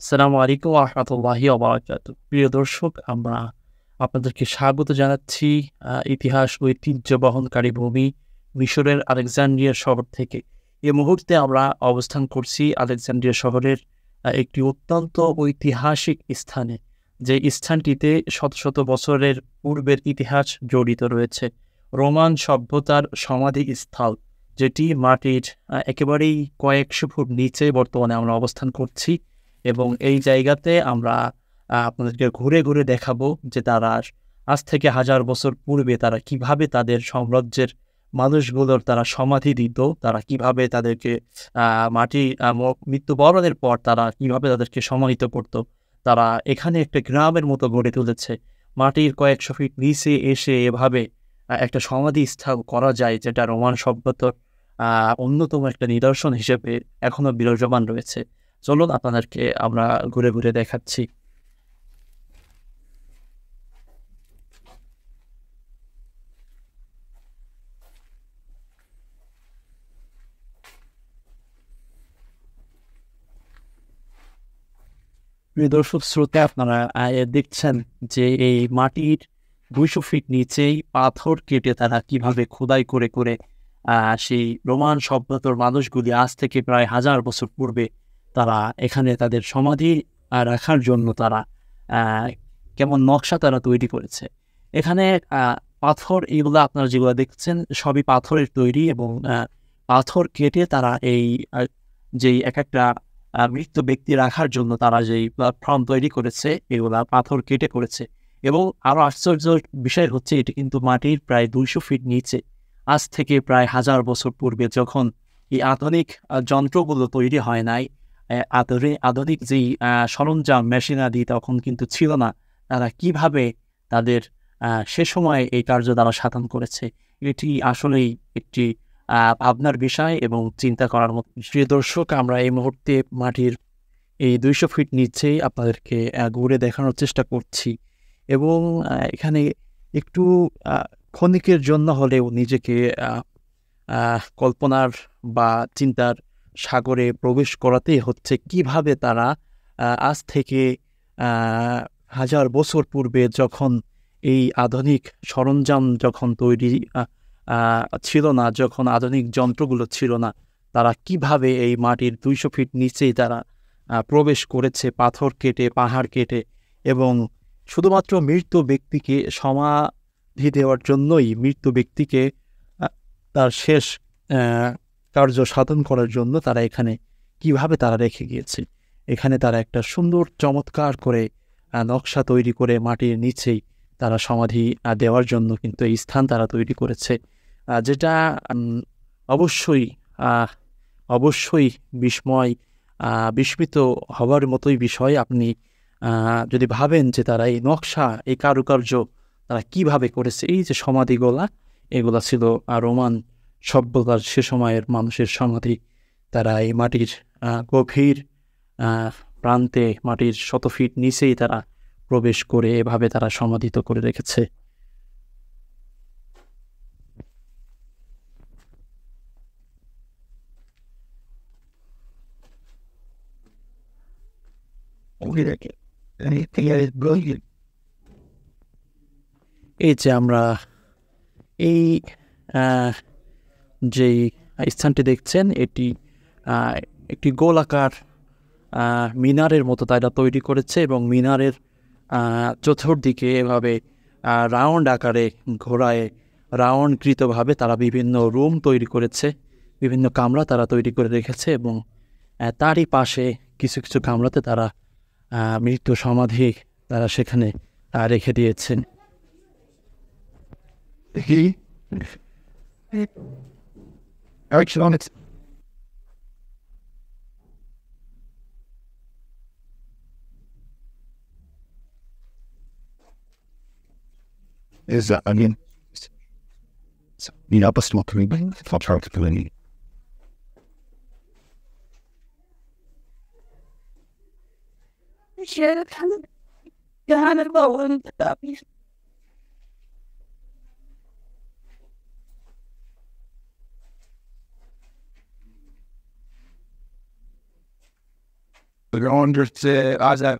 আসসালামু আলাইকুম ওয়া রাহমাতুল্লাহি ওয়া বারাকাতুহু। প্রিয় দর্শক, আমরা আপনাদেরকে স্বাগত জানাচ্ছি ইতিহাস ঐতিহ্য বহনকারী ভূমি মিশরের আলেকজান্দ্রিয়া শহর থেকে। এ মুহূর্তে আমরা অবস্থান করছি আলেকজান্দ্রিয়া শহরের একটি অত্যন্ত ঐতিহাসিক স্থানে। যে স্থানটিতে শত, শত বছরের পূর্বের ইতিহাস জড়িত রয়েছে। রোমান সভ্যতার সমাধিস্থল, যেটি মাটির একেবারেই কয়েকশো ফুট নিচে বর্তমানে আমরা অবস্থান করছি। এবং এই জায়গাতে আমরা আপনাদেরকে ঘুরে, ঘুরে দেখাবো যে তারা আজ থেকে হাজার বছর পূর্বে তারা কিভাবে তাদের সাম্রাজ্যের মানুষগুলোর তারা সমাধি দিত, তারা কিভাবে তাদেরকে আ মাটি আ ম মৃত্যুবরণের পর তারা কিভাবে তাদেরকে সমাহিত করত। তারা এখানে একটা গ্রামের মতো গড়ে তুলেছে। মাটির কয়েকশো ফিট নিচে এসে এভাবে একটা সমাধিস্থল করা যায়, যেটা রোমান সভ্যতার আ অন্যতম একটা নিদর্শন হিসেবে এখনো বিরাজমান রয়েছে। চলুন আপনাদেরকে আমরা ঘুরে, ঘুরে দেখাচ্ছি। প্রিয় দর্শক শ্রোতা, আপনারা দেখছেন যে এই মাটির ২০০ ফিট নিচেই পাথর কেটে তারা কিভাবে খোদাই করে, করে সেই রোমান সভ্যতার মানুষগুলি আজ থেকে প্রায় হাজার বছর পূর্বে তারা এখানে তাদের সমাধি রাখার জন্য তারা আ কেমন নকশা তারা তৈরি করেছে। এখানে আ পাথর এগুলা আপনারা যেগুলা দেখছেন সবই পাথরের তৈরি এবং পাথর কেটে তারা এই আ যেই একেকটা মৃত ব্যক্তি রাখার জন্য তারা যেই প্ল্যাটফর্ম তৈরি করেছে, এগুলা পাথর কেটে করেছে। এবং আরো আশ্চর্যের বিষয় হচ্ছে এটি কিন্তু মাটির প্রায় ২০০ ফিট নিচে। আজ থেকে প্রায় হাজার বছর পূর্বে যখন এই আধুনিক যন্ত্রগুলো তৈরি হয় নাই, আধুনিক যেই সরঞ্জাম মেশিনাদি তখন কিন্তু ছিল না। তারা কিভাবে তাদের সে সময়ে এই কার্য তারা সাধন করেছে। এটি আসলেই একটি ভাবনার বিষয় এবং চিন্তা করার মতো। প্রিয় দর্শক, আমরা এই মুহূর্তে মাটির এই ২০০ ফিট নিচেই আপনাদেরকে ঘুরে দেখানোর চেষ্টা করছি এবং এখানে একটু আ ক্ষণিকের জন্য হলেও নিজেকে আ কল্পনার বা চিন্তার সাগরে প্রবেশ করাতেই হচ্ছে কিভাবে তারা আজ থেকে আ হাজার বছর পূর্বে যখন এই আধুনিক সরঞ্জাম যখন তৈরি আ আ ছিল না, যখন আধুনিক যন্ত্রগুলো ছিল না, তারা কিভাবে এই মাটির ২০০ ফিট নিচেই তারা প্রবেশ করেছে পাথর কেটে, পাহাড় কেটে এবং শুধুমাত্র মৃত ব্যক্তিকে সমাধি দেওয়ার জন্যই মৃত ব্যক্তিকে আ তার শেষ অ্যা কার্য সাধন করার জন্য তারা এখানে কিভাবে তারা রেখে গিয়েছে। এখানে তারা একটা সুন্দর চমৎকার করে নকশা তৈরি করে মাটির নিচেই তারা সমাধি দেওয়ার জন্য কিন্তু এই স্থান তারা তৈরি করেছে। যেটা অবশ্যই আহ অবশ্যই বিস্ময় বিস্মিত হওয়ার মতোই বিষয়। আপনি যদি ভাবেন যে তারা এই নকশা, এই কারুকার্য তারা কিভাবে করেছে। এই যে সমাধিগুলা, এগুলা ছিল রোমান সভ্যতার সে সময়ের মানুষের সমাধি। তারা এই মাটির গভীর আ প্রান্তে মাটির শত ফিট নিচেই তারা প্রবেশ করে এভাবে তারা সমাধিত করে রেখেছে। এই যে আমরা এই আ যেই স্থানটি দেখছেন, এটি আ একটি গোলাকার আ মিনারের মতো তারা তৈরি করেছে এবং মিনারের চতুর্দিকে এভাবে রাউন্ড আকারে ঘোরায় রাউন্ডকৃতভাবে তারা বিভিন্ন রুম তৈরি করেছে। বিভিন্ন কামরা তারা তৈরি করে রেখেছে এবং তারই পাশে কিছু, কিছু কামরাতে তারা মৃত্যু সমাধি তারা সেখানে রেখে দিয়েছেন। Is I mean, bus to for Charles. understand as a